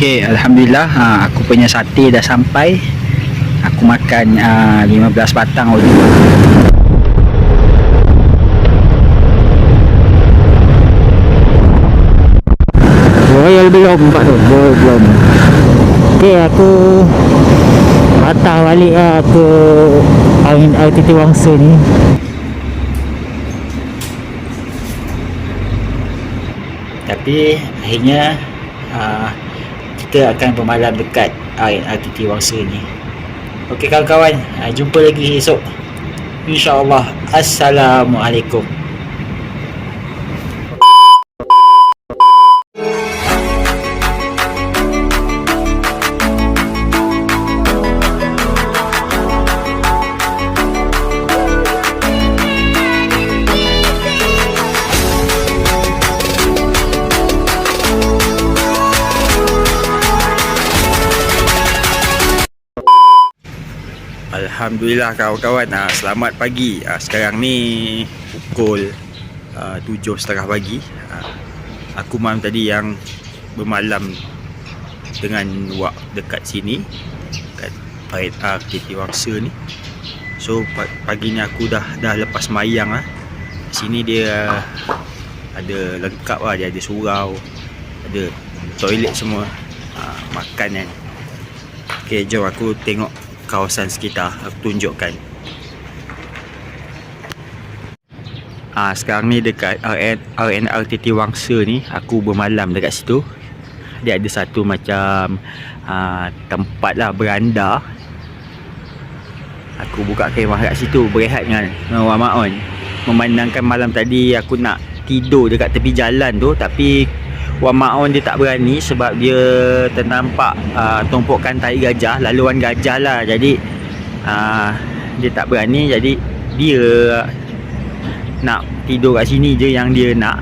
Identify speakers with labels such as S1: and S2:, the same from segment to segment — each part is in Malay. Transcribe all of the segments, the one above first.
S1: Okey, alhamdulillah aku punya sate dah sampai. Aku makan 15 batang oli.
S2: Royal belum Pak tu, belum. Okey, aku patah balik ke RTT Wangsa ni.
S1: Tapi akhirnya kita akan bermalam dekat RTT Wangsa ni. Okey kawan-kawan, jumpa lagi esok, InsyaAllah. Assalamualaikum.
S3: Alhamdulillah kawan-kawan, selamat pagi. Sekarang ni pukul 7.30 pagi. Aku malam tadi yang bermalam dengan wak dekat sini, kat Parit RTT Wangsa ni. So pagi ni aku dah lepas mayang lah. Sini dia ada lengkap lah, dia ada surau, ada toilet semua, makan kan. Okay, jom aku tengok kawasan sekitar, aku tunjukkan. Sekarang ni dekat RTT Wangsa ni, aku bermalam dekat situ. Dia ada satu macam tempat lah, beranda. Aku buka kemah kat situ, berehat dengan Wak Maon. Memandangkan malam tadi aku nak tidur dekat tepi jalan tu, tapi Wak Maon dia tak berani sebab dia ternampak tumpukan tai gajah, laluan gajah lah. Jadi dia tak berani, jadi dia nak tidur kat sini je yang dia nak.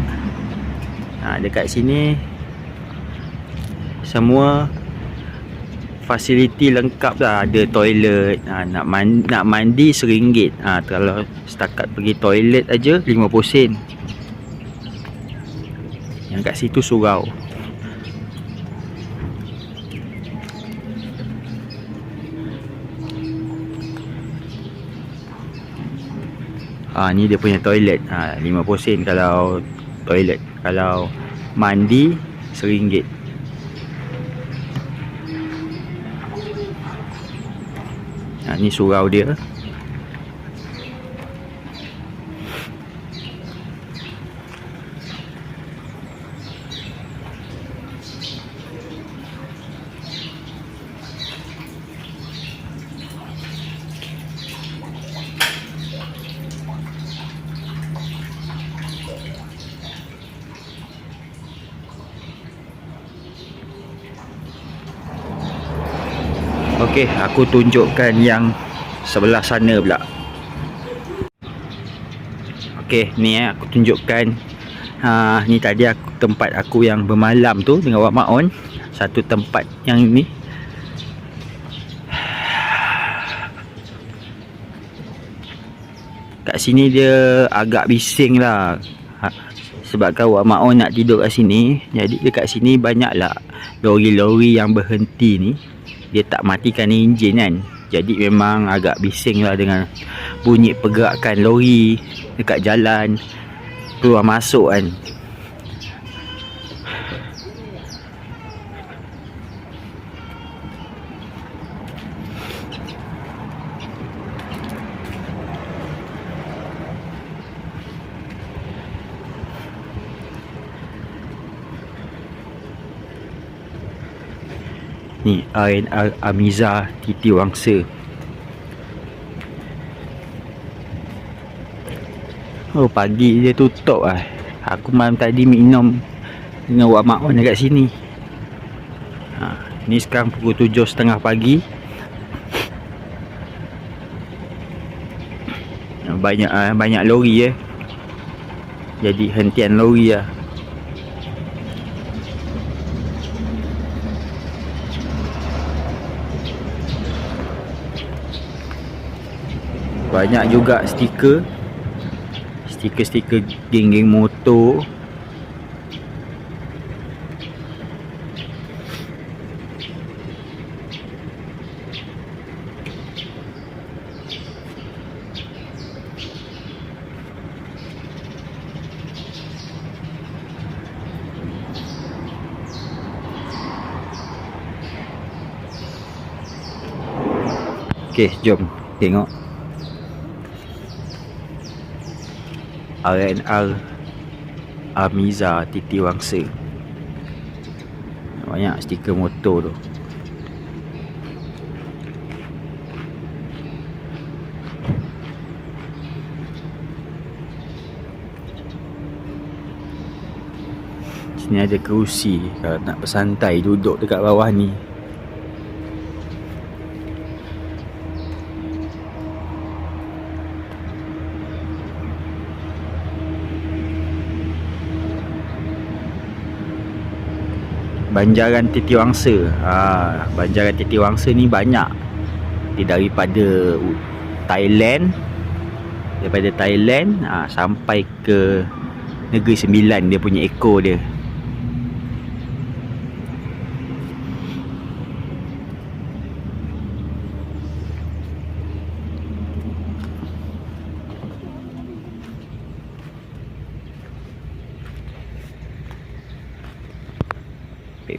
S3: Dekat sini semua fasiliti lengkap lah, ada toilet, nak mandi RM1. Kalau setakat pergi toilet aja 50 sen. Yang kat situ surau. Ni dia punya toilet. 50 sen kalau toilet. Kalau mandi RM1. Ni surau dia. Okey, aku tunjukkan yang sebelah sana pula. Okey, ni aku tunjukkan. Ni tadi tempat aku yang bermalam tu dengan Wak Maon. Satu tempat yang ni. Kat sini dia agak bising lah. Sebabkan Wak Maon nak tidur kat sini. Jadi dekat sini banyaklah lori-lori yang berhenti ni. Dia tak matikan enjin kan. Jadi memang agak bising lah dengan bunyi pergerakan lori dekat jalan keluar masuk kan. Ni RNR Amiza TT Wangsa. Pagi dia tutup lah. Aku malam tadi minum dengan Wak Maon dekat sini. Ni sekarang pukul 7.30 pagi. Banyak lori Jadi hentian lori lah. Banyak juga stiker geng-geng motor.
S1: Okey, jom tengok RNR Amiza Titi Wangsa. Banyak stiker motor tu. Sini ada kerusi kalau nak bersantai duduk dekat bawah ni. Banjaran Titi Wangsa. Banjaran Titi Wangsa ni banyak. Dia daripada Thailand. Sampai ke Negeri Sembilan dia punya ekor dia.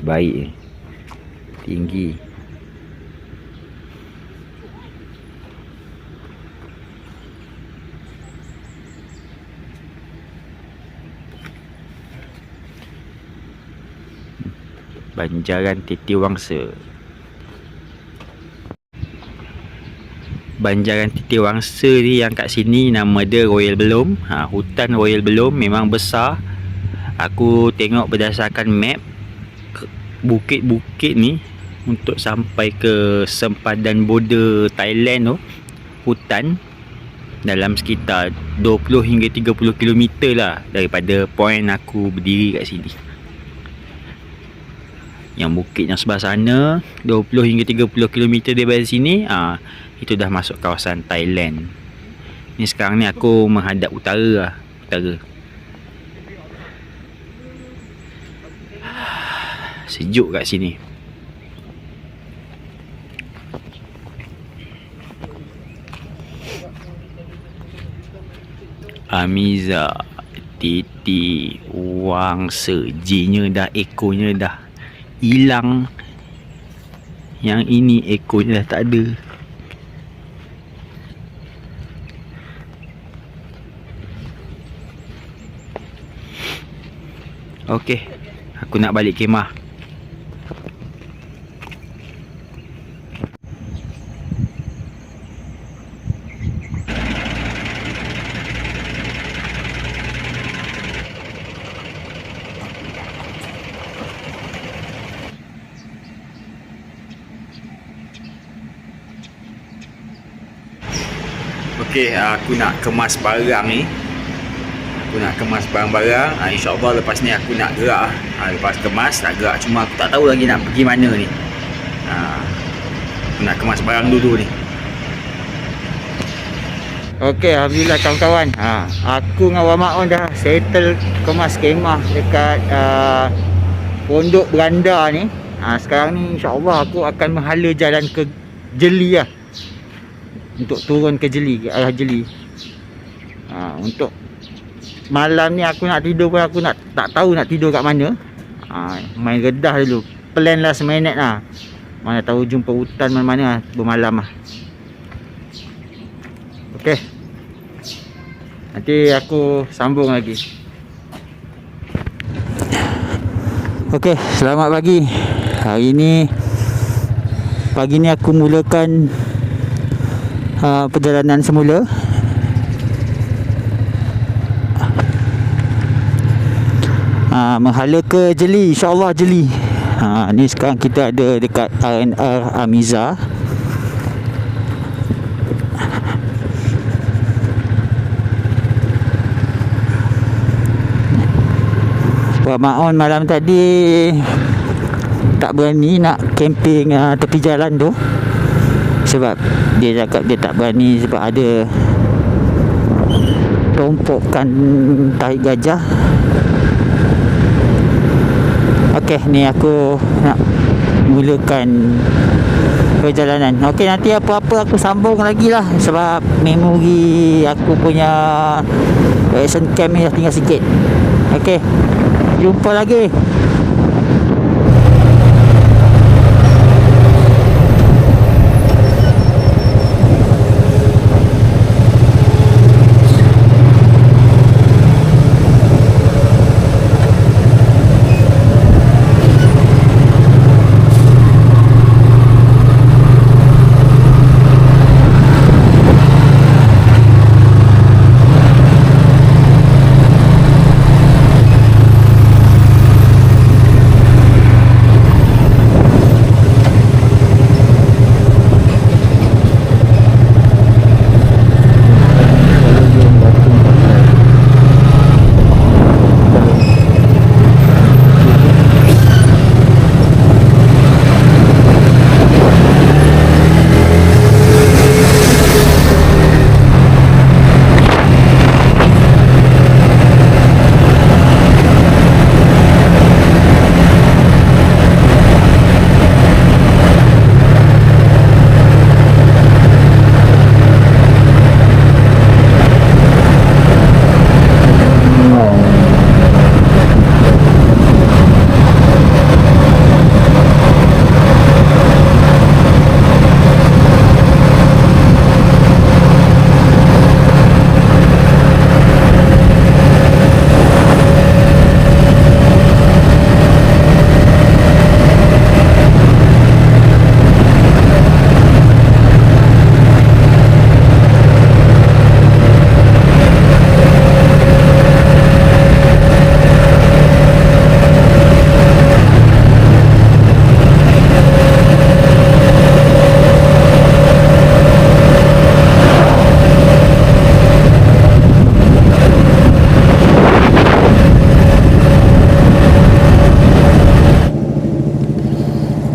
S1: Baik, tinggi. Banjaran Titi Wangsa. Banjaran Titi Wangsa ni yang kat sini nama dia Royal Belum. Hutan Royal Belum memang besar. Aku tengok berdasarkan map, bukit-bukit ni untuk sampai ke sempadan border Thailand tu, hutan dalam sekitar 20 hingga 30 km lah daripada point aku berdiri kat sini. Yang bukit yang sebelah sana 20 hingga 30 km daripada sini, itu dah masuk kawasan Thailand. Ni sekarang ni aku menghadap utara lah, utara. Sejuk kat sini. Amiza Titi Wangsa. J-nya dah, ekornya dah hilang. Yang ini ekornya dah tak ada. Okey, aku nak balik kemah. Okey, aku nak kemas barang ni. Aku nak kemas barang-barang. InsyaAllah lepas ni aku nak gerak. Lepas kemas nak gerak. Cuma aku tak tahu lagi nak pergi mana ni. Aku nak kemas barang dulu ni.
S2: Okey, alhamdulillah kawan-kawan. Aku dengan Wak Maon dah settle kemas kemah dekat Pondok Beranda ni. Sekarang ni insya-Allah aku akan menghala jalan ke Jeli lah. Untuk turun ke Jeli, ke arah Jeli. Untuk malam ni aku nak tidur pun aku tak tahu nak tidur kat mana. Main redah dulu. Plan last minute lah. Mana tahu jumpa hutan mana-mana lah, bermalam lah. Okey. Nanti aku sambung lagi. Okey, selamat pagi. Hari ni pagi ni aku mulakan perjalanan semula. Menghala ke Jeli, insya-Allah Jeli. Ni sekarang kita ada dekat RNR Amiza. Wak Maon malam tadi tak berani nak camping tepi jalan tu. Sebab dia cakap dia tak berani sebab ada rompokan tahi gajah. Okey, ni aku nak mulakan perjalanan. Okey, nanti apa-apa aku sambung lagi lah. Sebab memori aku punya action cam ni dah tinggal sikit. Okey, jumpa lagi.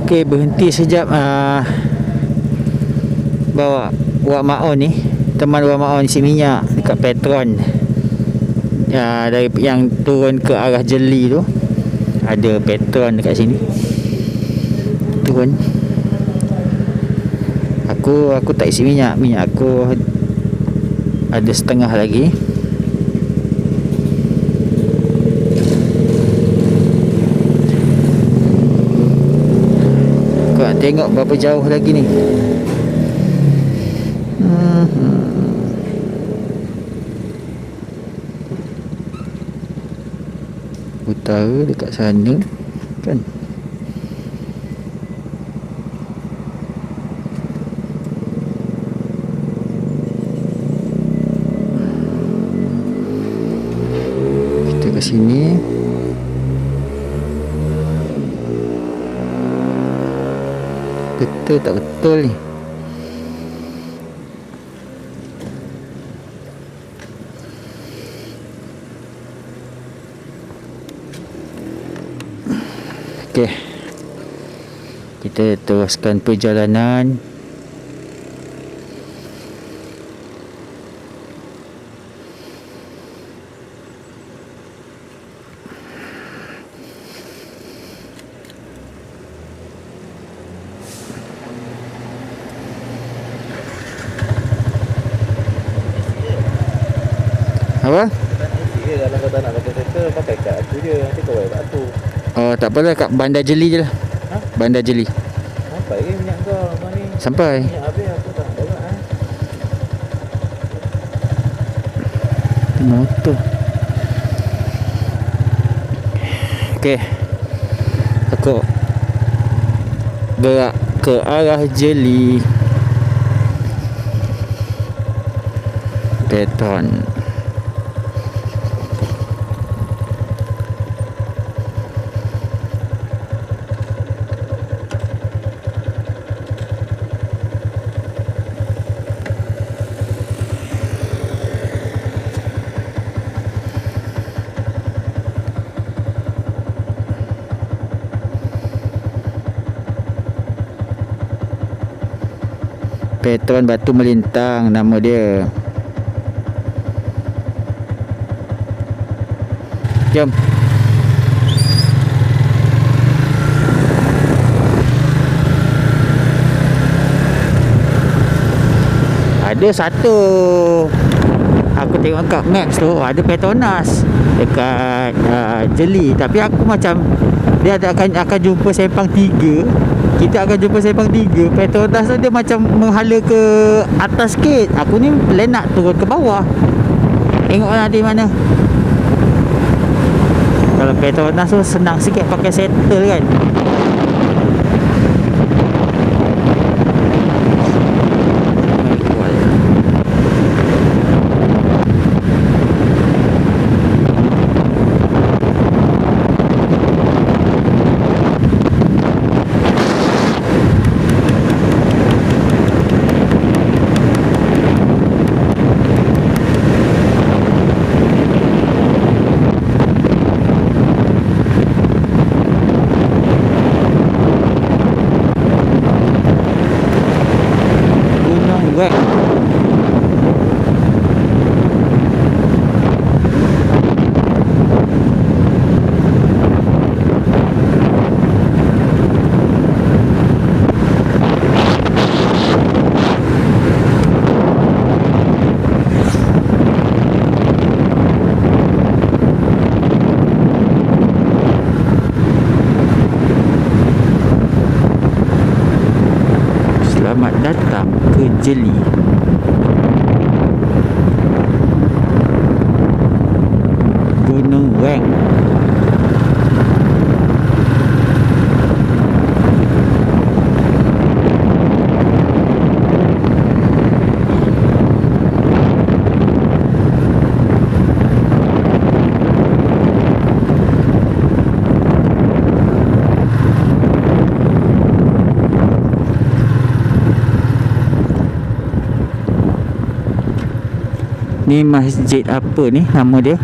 S2: Okey, berhenti sekejap, bawa Wak Maon ni, teman Wak Maon isi minyak dekat Petron. Dari yang turun ke arah Jeli tu ada Petron dekat sini. Turun. Aku tak isi minyak. Minyak aku ada setengah lagi. Aku nak tengok berapa jauh lagi ni. Utara dekat sana kan. Kita ke sini. Betul tak betul ni? Okey. Kita teruskan perjalanan. Apa?
S4: Kalau kau tak nak pakai settle, pakai kat aku je. Nanti kau bayar kat aku.
S2: Oh, tak apalah, kat Bandar Jeli je lah.
S4: Ha?
S2: Bandar Jeli.
S4: Sampai ke minyak kau kau ni?
S2: Sampai.
S4: Minyak habis aku tak nak bawa
S2: Motor. Okey. Aku gerak ke arah Jeli. Beton. Petron Batu Melintang nama dia. Jom. Ada satu, aku tengok kat Maps tu ada Petronas dekat Jeli, tapi aku macam dia akan jumpa Sempang 3. Kita akan jumpa Sempang 3. Petronas tu dia macam menghala ke atas sikit. Aku ni plan nak turun ke bawah. Tengok nanti mana. Kalau Petronas tu senang sikit pakai settle kan. Jeli. Gunung Weng. Ni masjid apa ni nama dia?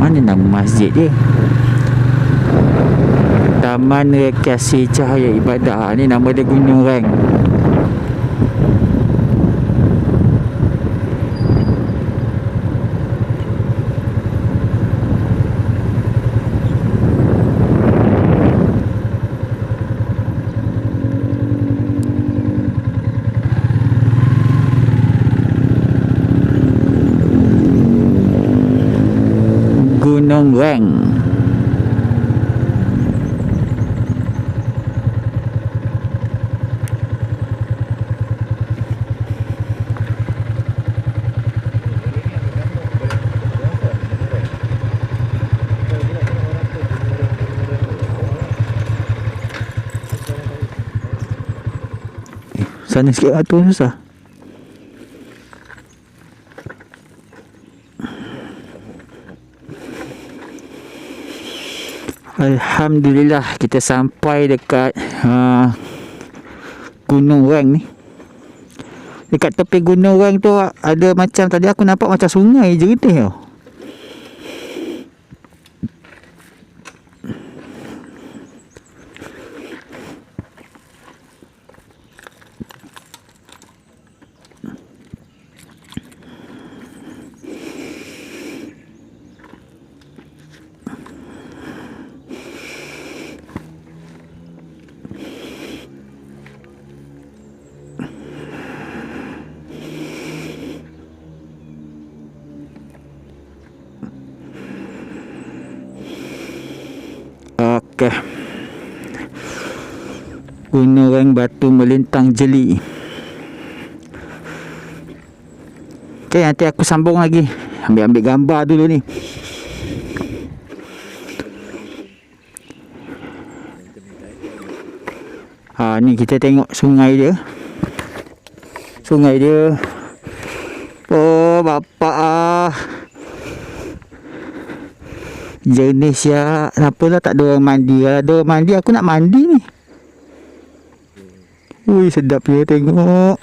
S2: Mana nama masjid dia? Taman Rekreasi Cahaya Ibadah. Ni nama dia Gunung Weng. Gunung Weng. Sana sikit atur susah. Alhamdulillah kita sampai dekat Gunung Weng ni. Dekat tepi Gunung Weng tu ada macam tadi aku nampak macam sungai jernih tau. Okey. Gunung Weng Batu Melintang Jeli. Okey, nanti aku sambung lagi. Ambil gambar dulu ni. Ni kita tengok sungai dia. Sungai dia. Oh, bapak jernih siap. Kenapalah tak ada orang mandi? Kalau ada orang mandi, aku nak mandi ni. Ui, sedap dia tengok.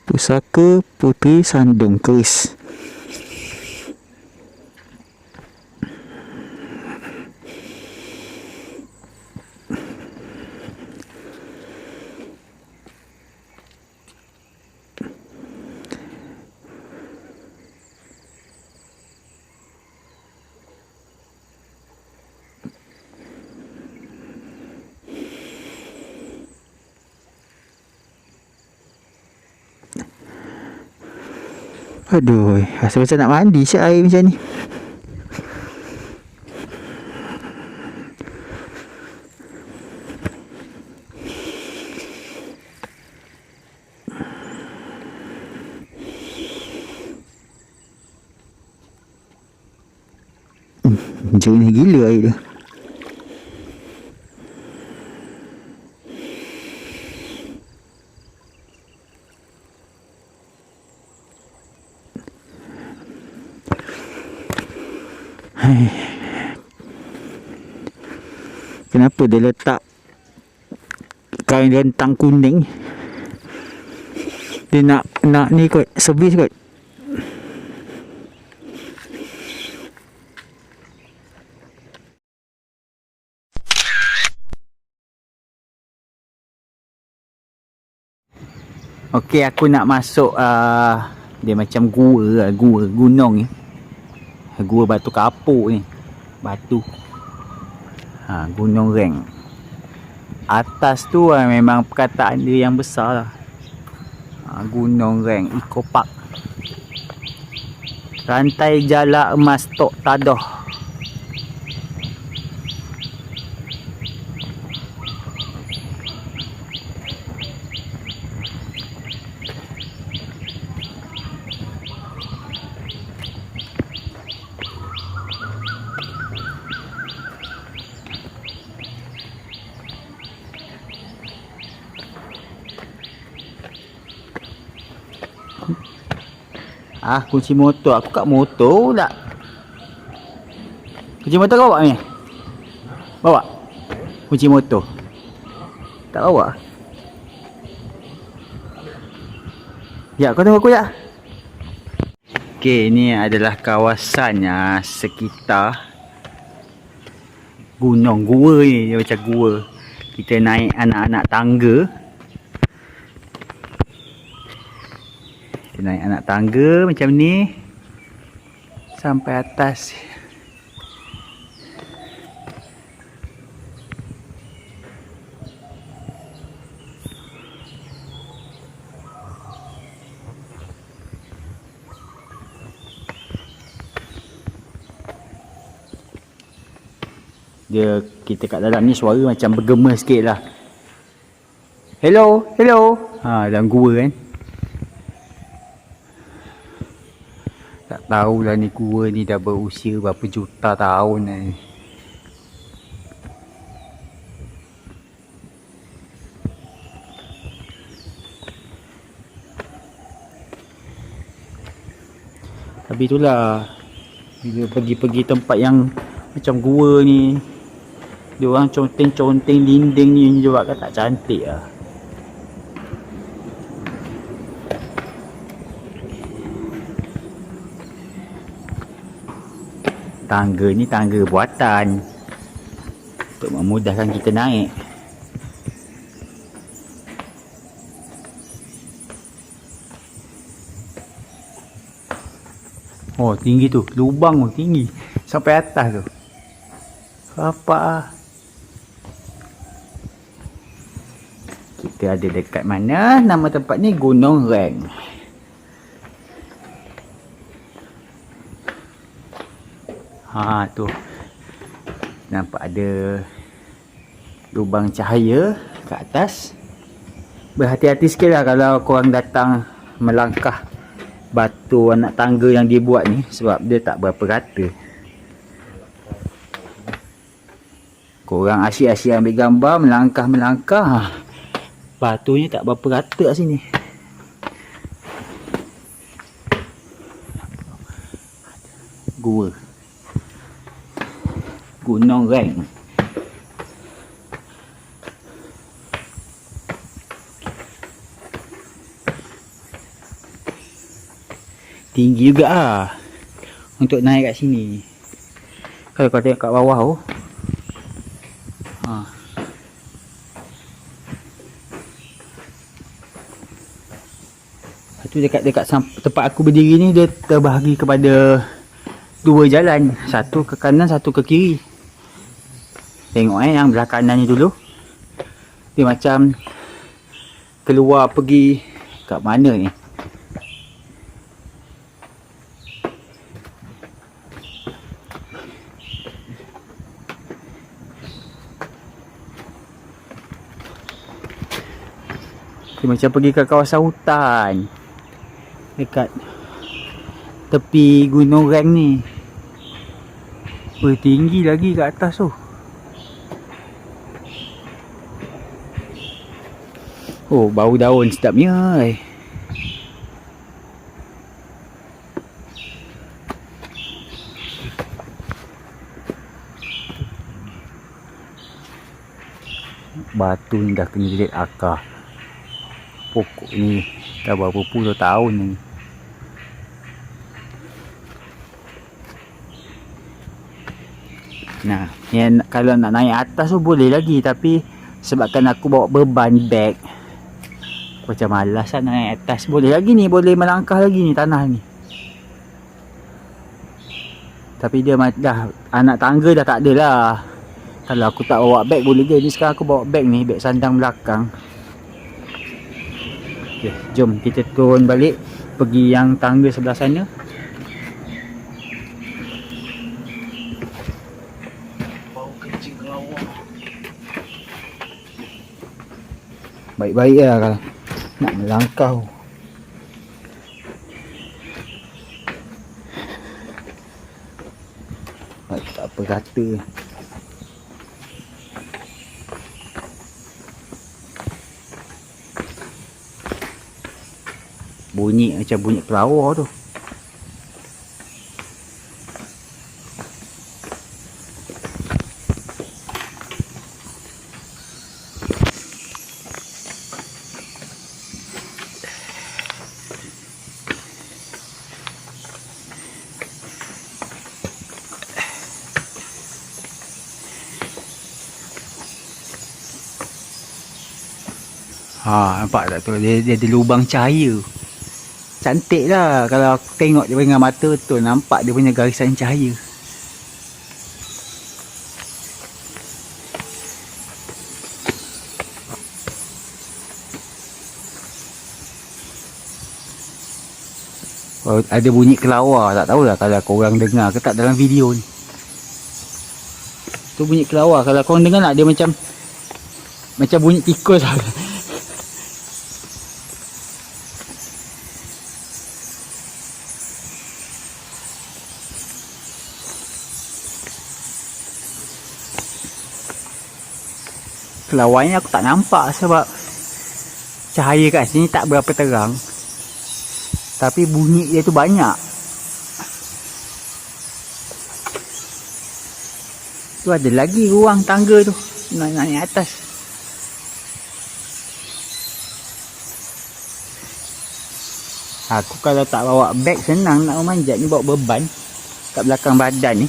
S2: Pusaka Puteri Sandung Keris. Aduh, rasa macam nak mandi siap air macam ni. Jernih gila air dia. Kenapa dia letak kain rentang kuning? Dia nak ni kot, servis kot. Okey, aku nak masuk dia macam gua gunung ni. Gua batu kapur ni. Batu. Gunung Weng. Atas tu memang perkataan dia yang besar lah. Gunung Weng Eco Park. Rantai Jala Emas Tok Tadoh. Kunci motor. Aku kat motor pula. Kunci motor kau bawa ni? Bawa? Kunci motor. Tak bawa? Ya, kau tengok aku ya. Okey, ni adalah kawasan sekitar gunung. Gua ni, dia macam gua. Kita naik anak-anak tangga. Kita naik anak tangga macam ni sampai atas. Kita kat dalam ni suara macam bergema sikit lah. Hello, hello. Dalam gua kan. Tak tahulah ni gua ni dah berusia berapa juta tahun ni. Tapi itulah, bila pergi-pergi tempat yang macam gua ni, dia orang conteng-conteng dinding ni juga kan tak cantik lah. Tangga ni tangga buatan untuk memudahkan kita naik. Oh, tinggi tu, lubang tu tinggi sampai atas tu. Apa ah? Kita ada dekat mana? Nama tempat ni Gunung Reng. Tu. Nampak ada lubang cahaya kat atas. Berhati-hati sikit lah kalau korang datang melangkah batu anak tangga yang dia buat ni, sebab dia tak berapa rata. Korang asyik-asyik ambil gambar, melangkah-melangkah, batunya tak berapa rata kat sini. Gua Gunung Reng. Tinggi juga ah untuk naik kat sini. Kalau kau tengok kat bawah tu, tu dekat tempat aku berdiri ni, dia terbahagi kepada dua jalan, satu ke kanan, satu ke kiri. Tengok yang belah kanan ni dulu, dia macam keluar pergi kat mana ni. Dia macam pergi ke kawasan hutan dekat tepi Gunung Reng ni. Tinggi lagi kat atas tu. Oh, bau daun sedapnya. Batu ni dah kena jerit akar. Pokok ni dah berapa puluh tahun ni. Nah, yang kalau nak naik atas tu boleh lagi, tapi sebabkan aku bawa beban beg, macam malas lah naik atas. Boleh lagi ni, boleh melangkah lagi ni tanah ni. Tapi dia dah anak tangga dah tak ada lah. Kalau aku tak bawa beg boleh je. Ni sekarang aku bawa beg ni, beg sandang belakang. Okay, jom kita turun balik, pergi yang tangga sebelah sana. Baik-baik lah kalau nak melangkah. Tak apa kata. Bunyi macam bunyi pelawar tu. Nampak tak tu? Dia ada lubang cahaya. Cantik lah kalau aku tengok dia dengan mata tu. Nampak dia punya garisan cahaya. Oh, ada bunyi kelawar. Tak tahulah kalau korang dengar ke tak dalam video ni. Tu bunyi kelawar. Kalau korang dengar nak dia macam bunyi tikus lah. Kelawarnya aku tak nampak sebab cahaya kat sini tak berapa terang. Tapi bunyi dia tu banyak. Tu ada lagi ruang tangga tu. Nak naik atas. Aku kalau tak bawa beg senang nak memanjat ni, bawa beban kat belakang badan ni.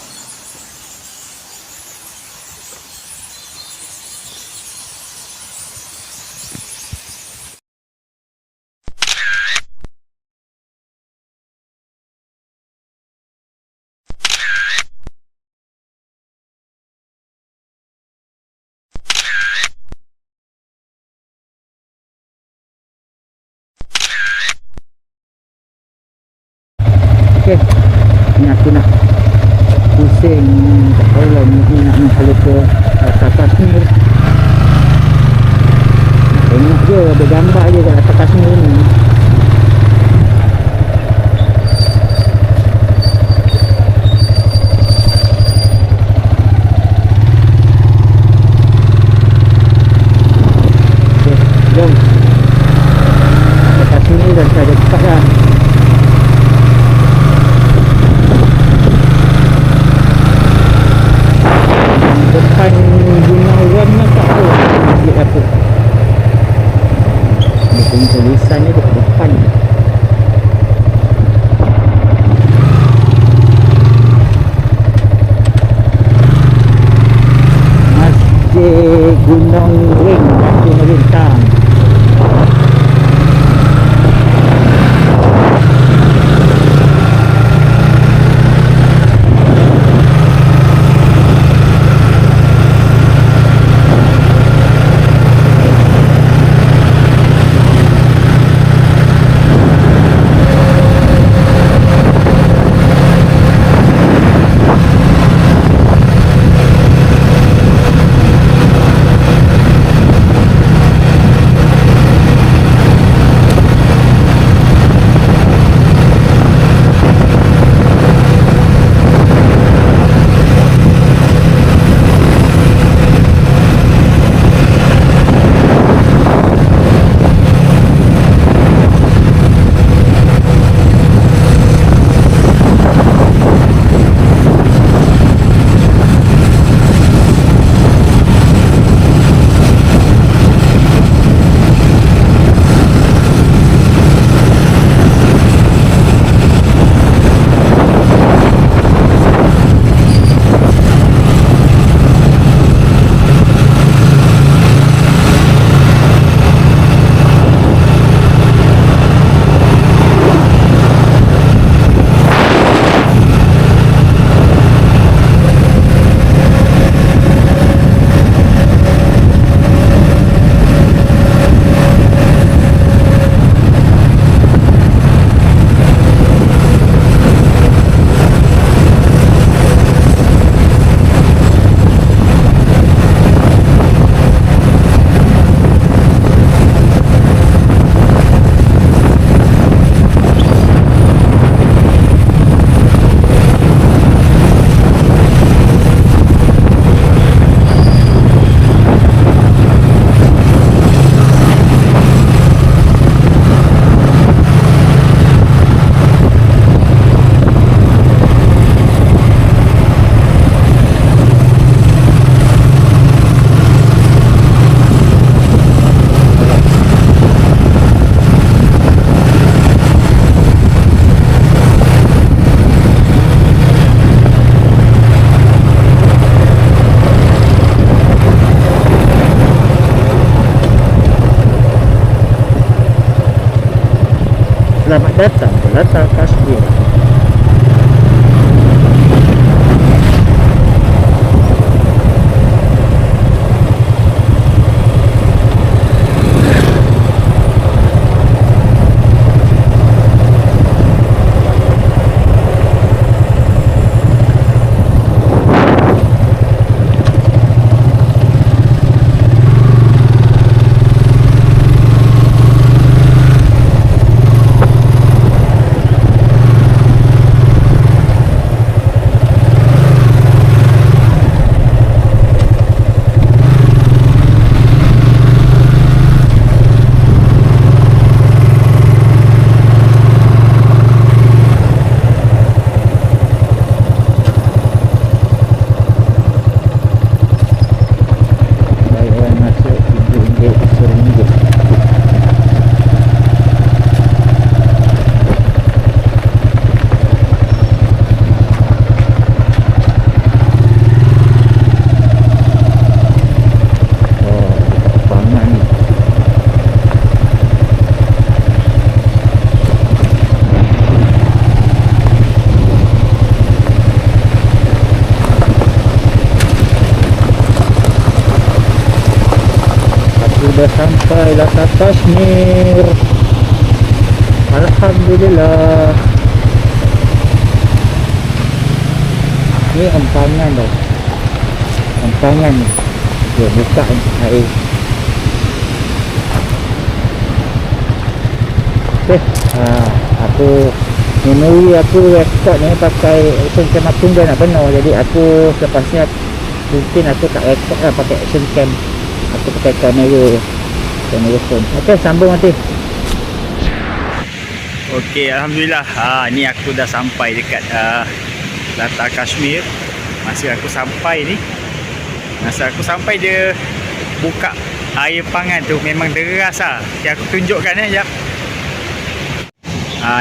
S2: Okay, ni aku nak pusing. Tak tahu lah ni nak menghala ke atas ni. Tengok je, ada gambar je kat atas ni. Okay, jom. Atas ni dah ada dekat lah. Depan Gunung Ram ni tak tahu masjid apa. Dia punya tulisan ni dekat depan. Masjid Gunung Ring, Batu Merintang. Selamat datang ke Latar Kashmir. Sudah sampai Latar Kashmir. Alhamdulillah. Ni empangan dah. Empangan ni. Dia buka air. Okey. Aku memori aku record ni pakai action cam aku dah nak penuh. Jadi aku selepas ni mungkin aku tak record lah pakai action cam. Aku pakai kamera phone. Okey, sambung nanti.
S1: Okey, alhamdulillah. Ni aku dah sampai dekat Latar Kashmir. Masa aku sampai ni, dia buka air pangan tu memang deras lah. Okay, aku tunjukkan jap.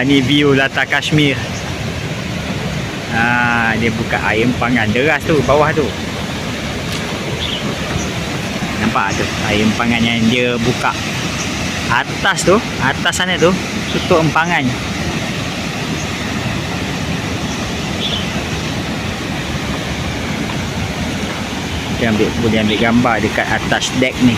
S1: Ni view Latar Kashmir. Dia buka air pangan deras tu bawah tu. Nampak tu air empangan yang dia buka atas tu, atas sana tu tutup empangan. Dia boleh ambil gambar dekat atas deck ni.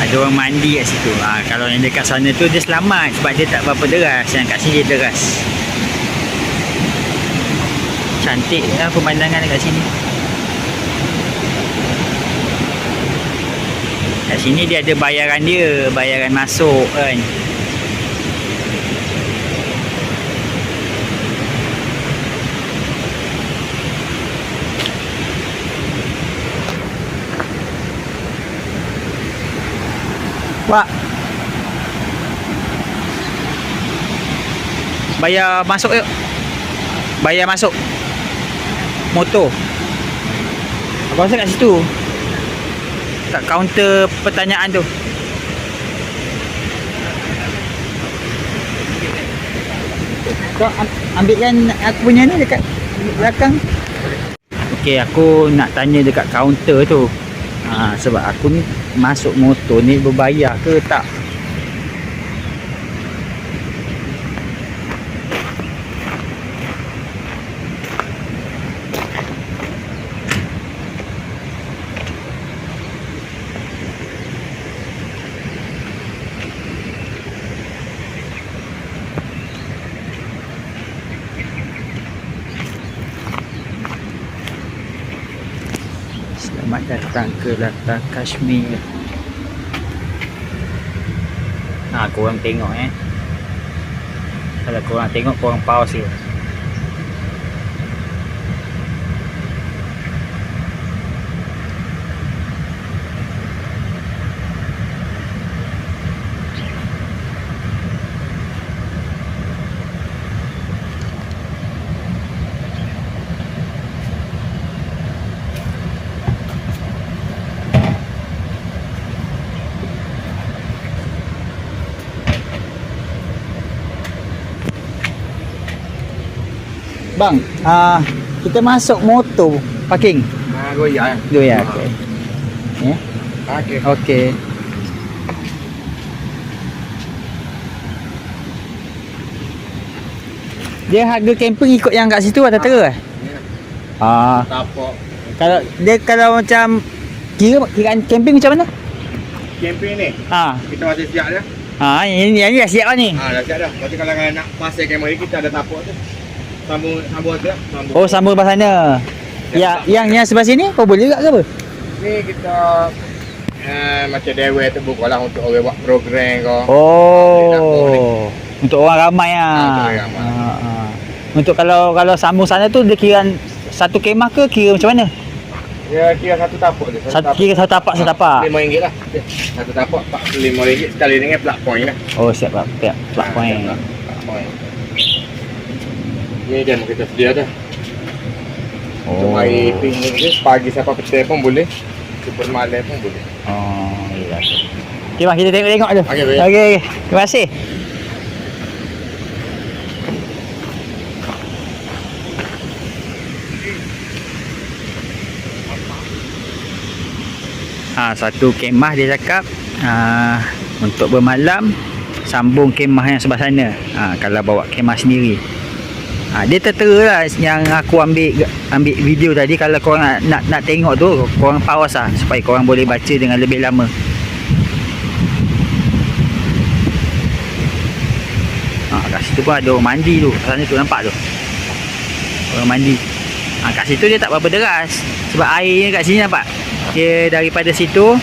S1: Ada orang mandi kat situ. Kalau yang dekat sana tu dia selamat sebab dia tak berapa deras. Yang kat sini dia deras. Cantik lah pemandangan dekat sini. Kat sini dia ada bayaran dia, bayaran masuk kan. Pak, bayar masuk yuk. Bayar masuk motor. Abang rasa kat situ, kat kaunter pertanyaan tu. Kau ambilkan aku punya ni dekat belakang. Okey, aku nak tanya dekat kaunter tu. Sebab aku ni masuk motor ni berbayar ke tak? Selamat datang ke Latar Kashmir. Korang tengok Kalau korang tengok, korang pause je. Bang,
S2: kita masuk motor parking.
S4: Goyang.
S2: Dua ya. Okey. Ya.
S4: Okey.
S2: Okey. Dia harga camping ikut yang kat situ atau tera?
S4: Tapak.
S2: Kalau macam kiraan camping macam mana?
S4: Camping ni,
S2: Ha.
S4: kita masih siap dah.
S2: Ini dah siap lah ni.
S4: Dah siap dah. Lepas tu kalau nak pasang kamera ni, kita ada tapak tu. Sambung tu. Sambung.
S2: Oh, sambung lepas sana. Ya, yang sebelah sini kau boleh juga ke apa?
S4: Ni kita macam dewe tu buka lah untuk orang buat program kau.
S2: Oh. Untuk orang ramai ah.
S4: Untuk orang ramai.
S2: Untuk kalau sambung sana tu dia kira satu kemah ke kira macam mana?
S4: Dia kira satu tapak tu.
S2: Kira satu tapak setapak.
S4: RM5 lah. Satu tapak RM45 sekali dengan plug point lah.
S2: Oh, siap pak. Plug point.
S4: Plug point. Ni jam kita sedia dah. Untuk
S2: Oh.
S4: mari picnic ni pagi sampai petang pun boleh. Super malam pun boleh.
S2: Oh, iya. Okey, mak kita tengok tu.
S4: Okey, baik.
S2: Okey. Terima kasih. Satu kemah dia cakap untuk bermalam sambung kemah yang sebelah sana. Kalau bawa kemah sendiri. Dia tertera lah yang aku ambil video tadi. Kalau korang nak tengok tu, korang pause lah supaya korang boleh baca dengan lebih lama. Kat situ pun ada orang mandi tu. Kat sana tu nampak tu orang mandi. Kat situ dia tak berapa deras sebab airnya kat sini nampak. Dia daripada situ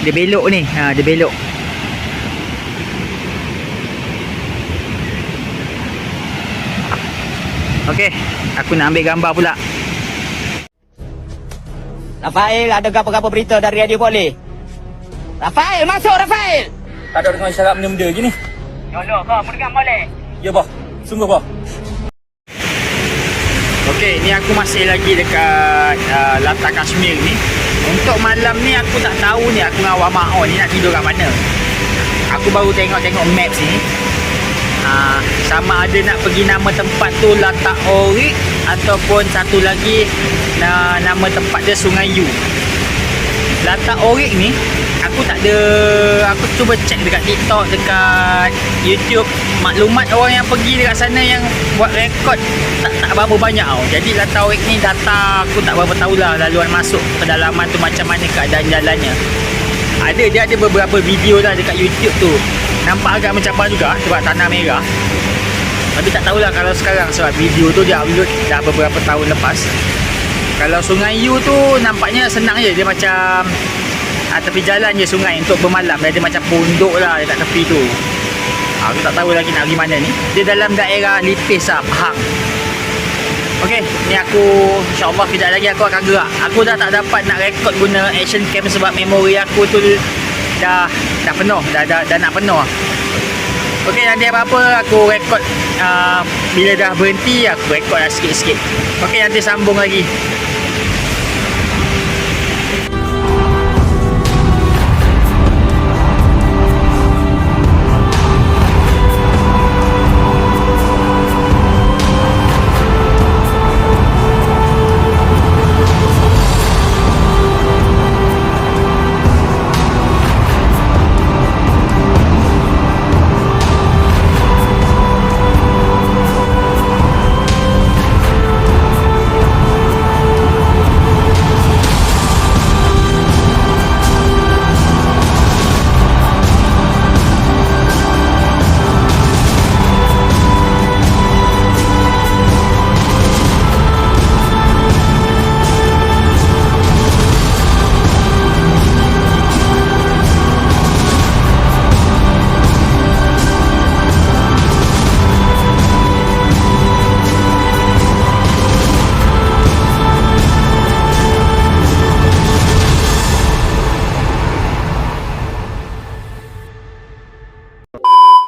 S2: dia belok ni. Dia belok. Okey, aku nak ambil gambar pula.
S5: Rafael, ada apa-apa berita dari Radio Boleh? Rafael, masuk Rafael!
S6: Tak ada dengan syarat benda-benda je ni.
S5: Yolo, kau mendengar boleh?
S6: Ya, bah. Sungguh, bah.
S2: Okey, ni aku masih lagi dekat Latar Kashmir ni. Untuk malam ni aku tak tahu ni aku dengan awak Ma'o ni nak tidur kat mana. Aku baru tengok maps ni. Sama ada nak pergi nama tempat tu Latak Orik ataupun satu lagi nama tempat dia Sungai Yu. Latak Orik ni aku tak ada, aku cuba check dekat TikTok, dekat YouTube, maklumat orang yang pergi dekat sana yang buat rekod tak berapa banyak tau. Jadi Latak Orik ni data aku tak berapa tahulah laluan masuk pedalaman tu macam mana keadaan jalannya. Dia ada beberapa video lah dekat YouTube tu. Nampak agak mencabar juga sebab tanah merah. Tapi tak tahulah kalau sekarang sebab video tu dia upload dah beberapa tahun lepas. Kalau Sungai Yu tu nampaknya senang je. Dia macam tepi jalan je sungai untuk bermalam. Dia ada macam pondok lah dekat tepi tu. Aku tak tahu lagi nak pergi mana ni. Dia dalam daerah Lipis lah, Pahang. Okey, ni aku insyaAllah kejap lagi aku akan gerak. Aku dah tak dapat nak rekod guna action cam sebab memori aku tu dah penuh, dah nak penuh. Okey, nanti apa-apa aku rekod bila dah berhenti aku rekod lah sikit-sikit. Okey, nanti sambung lagi.